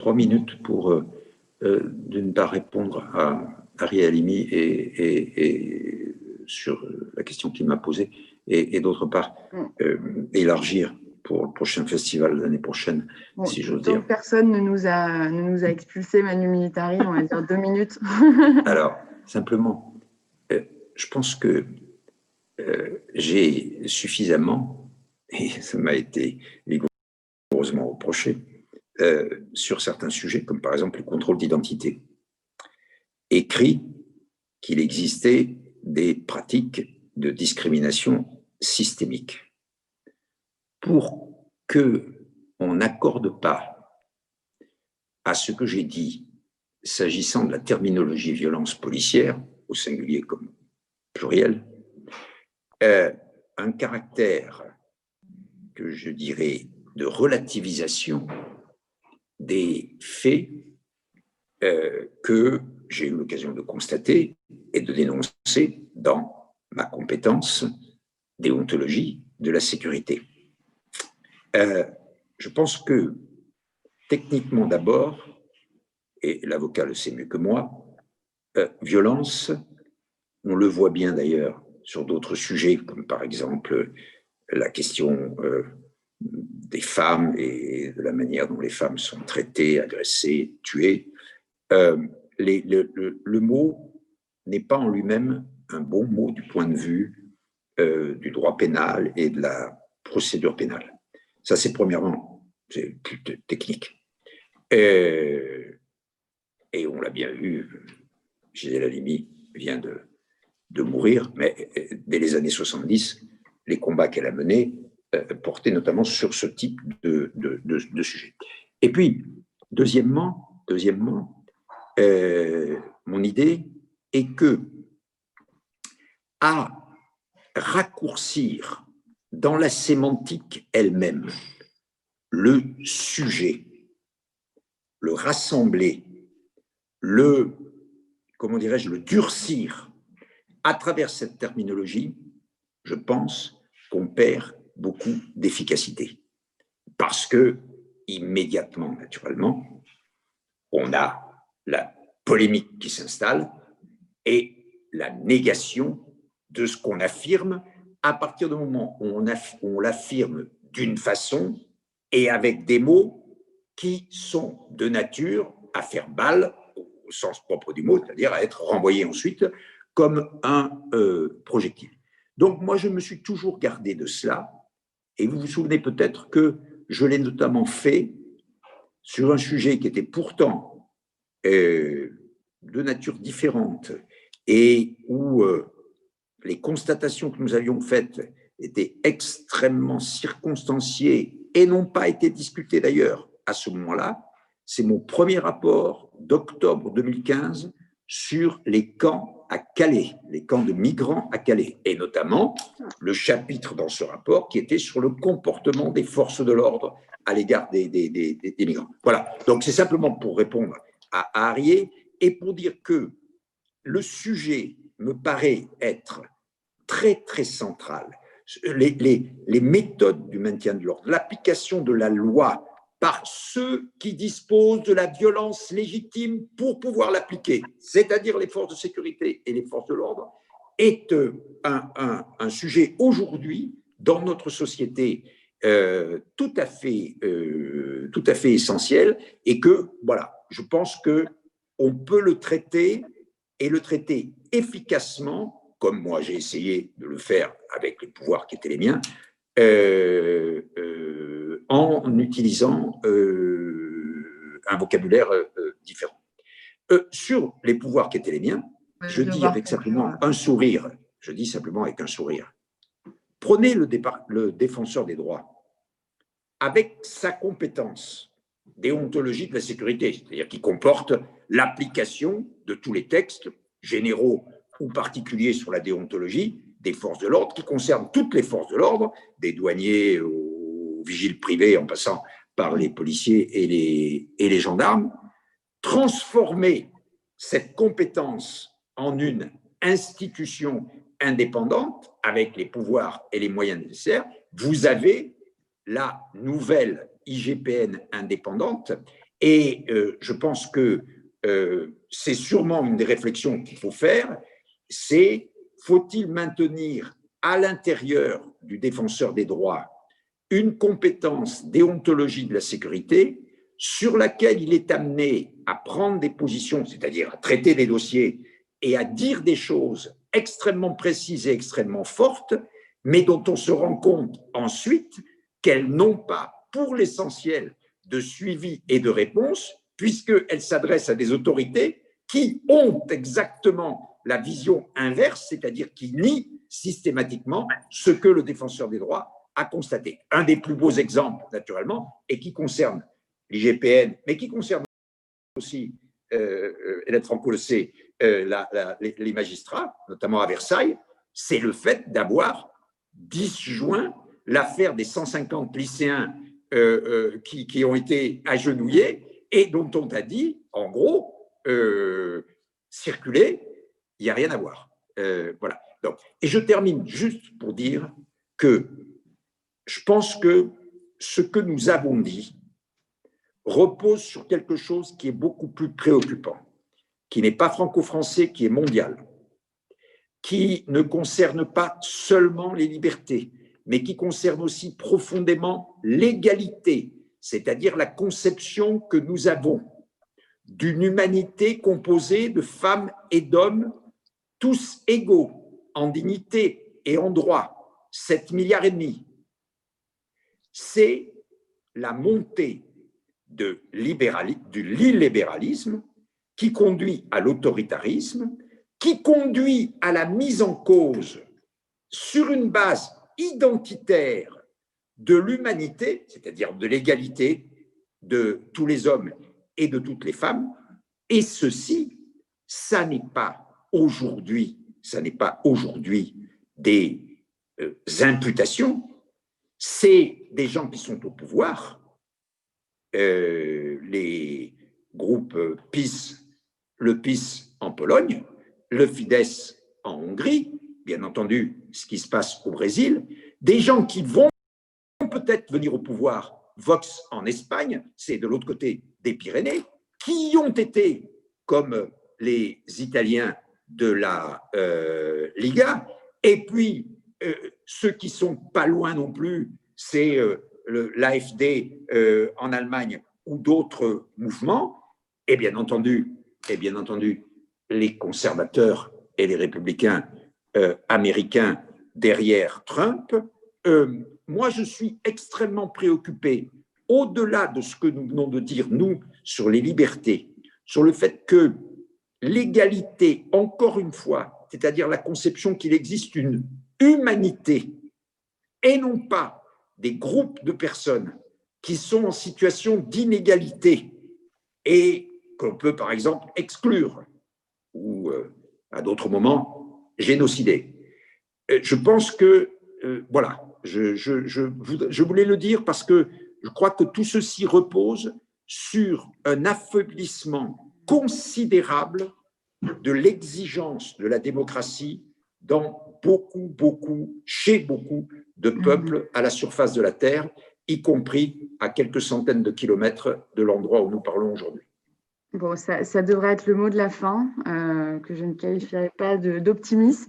3 minutes pour, d'une part, répondre à Ariel Halimi et sur la question qu'il m'a posée, et d'autre part, élargir pour le prochain festival l'année prochaine, bon, si j'ose dire. Personne ne nous a expulsé Manu Militari, on va dire 2 minutes. Alors, simplement, je pense que j'ai suffisamment, et ça m'a été rigoureusement reproché, sur certains sujets, comme par exemple le contrôle d'identité, écrit qu'il existait des pratiques de discrimination systémique. Pour qu'on n'accorde pas à ce que j'ai dit s'agissant de la terminologie violence policière, au singulier comme pluriel, un caractère que je dirais de relativisation des faits que j'ai eu l'occasion de constater et de dénoncer dans ma compétence déontologie de la sécurité. Je pense que techniquement d'abord, et l'avocat le sait mieux que moi, violence, on le voit bien d'ailleurs sur d'autres sujets, comme par exemple la question des femmes et de la manière dont les femmes sont traitées, agressées, tuées. Le mot n'est pas en lui-même un bon mot du point de vue du droit pénal et de la procédure pénale. Ça, c'est premièrement, c'est plus technique. Et on l'a bien vu, Gisèle Halimi vient de mourir, mais dès les années 70, les combats qu'elle a menés portaient notamment sur ce type de sujet. Et puis, deuxièmement, mon idée est que à raccourcir dans la sémantique elle-même le sujet, le rassembler, le, comment dirais-je, le durcir à travers cette terminologie, je pense qu'on perd beaucoup d'efficacité. Parce que, immédiatement, naturellement, on a la polémique qui s'installe et la négation de ce qu'on affirme à partir du moment où on l'affirme d'une façon et avec des mots qui sont de nature à faire balle, au sens propre du mot, c'est-à-dire à être renvoyés ensuite comme un projectile. Donc moi, je me suis toujours gardé de cela, et vous vous souvenez peut-être que je l'ai notamment fait sur un sujet qui était pourtant de nature différente et où les constatations que nous avions faites étaient extrêmement circonstanciées et n'ont pas été discutées d'ailleurs à ce moment-là. C'est mon premier rapport d'octobre 2015 sur les camps à Calais, les camps de migrants à Calais, et notamment le chapitre dans ce rapport qui était sur le comportement des forces de l'ordre à l'égard des migrants. Voilà, donc c'est simplement pour répondre à Arié et pour dire que le sujet me paraît être très, très central. Les méthodes du maintien de l'ordre, l'application de la loi par ceux qui disposent de la violence légitime pour pouvoir l'appliquer, c'est-à-dire les forces de sécurité et les forces de l'ordre, est un sujet aujourd'hui dans notre société tout à fait essentiel, et que, voilà, je pense qu'on peut le traiter et le traiter efficacement, comme moi j'ai essayé de le faire avec les pouvoirs qui étaient les miens, en utilisant un vocabulaire différent. Sur les pouvoirs qui étaient les miens, je dis avec simplement un sourire, prenez le défenseur des droits avec sa compétence déontologie de la sécurité, c'est-à-dire qui comporte l'application de tous les textes généraux ou particuliers sur la déontologie des forces de l'ordre, qui concernent toutes les forces de l'ordre, des douaniers aux vigiles privés en passant par les policiers et les gendarmes. Transformer cette compétence en une institution indépendante avec les pouvoirs et les moyens nécessaires, vous avez la nouvelle IGPN indépendante Et je pense que c'est sûrement une des réflexions qu'il faut faire, c'est faut-il maintenir à l'intérieur du défenseur des droits une compétence déontologie de la sécurité sur laquelle il est amené à prendre des positions, c'est-à-dire à traiter des dossiers et à dire des choses extrêmement précises et extrêmement fortes, mais dont on se rend compte ensuite qu'elles n'ont pas, pour l'essentiel, de suivi et de réponse, puisqu'elles s'adressent à des autorités qui ont exactement la vision inverse, c'est-à-dire qui nient systématiquement ce que le défenseur des droits a constaté. Un des plus beaux exemples, naturellement, et qui concerne l'IGPN, mais qui concerne aussi, Hélène Franco le sait, les magistrats, notamment à Versailles, c'est le fait d'avoir disjoint l'affaire des 150 lycéens qui ont été agenouillés et dont on a dit, en gros, circuler, il n'y a rien à voir. Voilà. Donc, et je termine juste pour dire que je pense que ce que nous avons dit repose sur quelque chose qui est beaucoup plus préoccupant, qui n'est pas franco-français, qui est mondial, qui ne concerne pas seulement les libertés, mais qui concerne aussi profondément l'égalité, c'est-à-dire la conception que nous avons d'une humanité composée de femmes et d'hommes, tous égaux en dignité et en droit, 7,5 milliards. C'est la montée du l'illibéralisme qui conduit à l'autoritarisme, qui conduit à la mise en cause sur une base identitaire de l'humanité, c'est-à-dire de l'égalité de tous les hommes et de toutes les femmes, et ceci, ça n'est pas aujourd'hui des imputations, c'est des gens qui sont au pouvoir, les groupes PiS, le PiS en Pologne, le Fidesz en Hongrie, bien entendu ce qui se passe au Brésil, des gens qui vont peut-être venir au pouvoir, Vox en Espagne, c'est de l'autre côté des Pyrénées, qui ont été, comme les Italiens de la Liga, et puis ceux qui sont pas loin non plus, c'est l'AfD en Allemagne ou d'autres mouvements, et bien entendu, les conservateurs et les républicains américains derrière Trump. Moi, je suis extrêmement préoccupé, au-delà de ce que nous venons de dire, nous, sur les libertés, sur le fait que l'égalité, encore une fois, c'est-à-dire la conception qu'il existe une humanité et non pas des groupes de personnes qui sont en situation d'inégalité et qu'on peut, par exemple, exclure ou, à d'autres moments, génocider. Je pense que, voilà, je voulais le dire parce que je crois que tout ceci repose sur un affaiblissement considérable de l'exigence de la démocratie chez beaucoup de peuples à la surface de la Terre, y compris à quelques centaines de kilomètres de l'endroit où nous parlons aujourd'hui. Bon, ça devrait être le mot de la fin, que je ne qualifierais pas d'optimiste.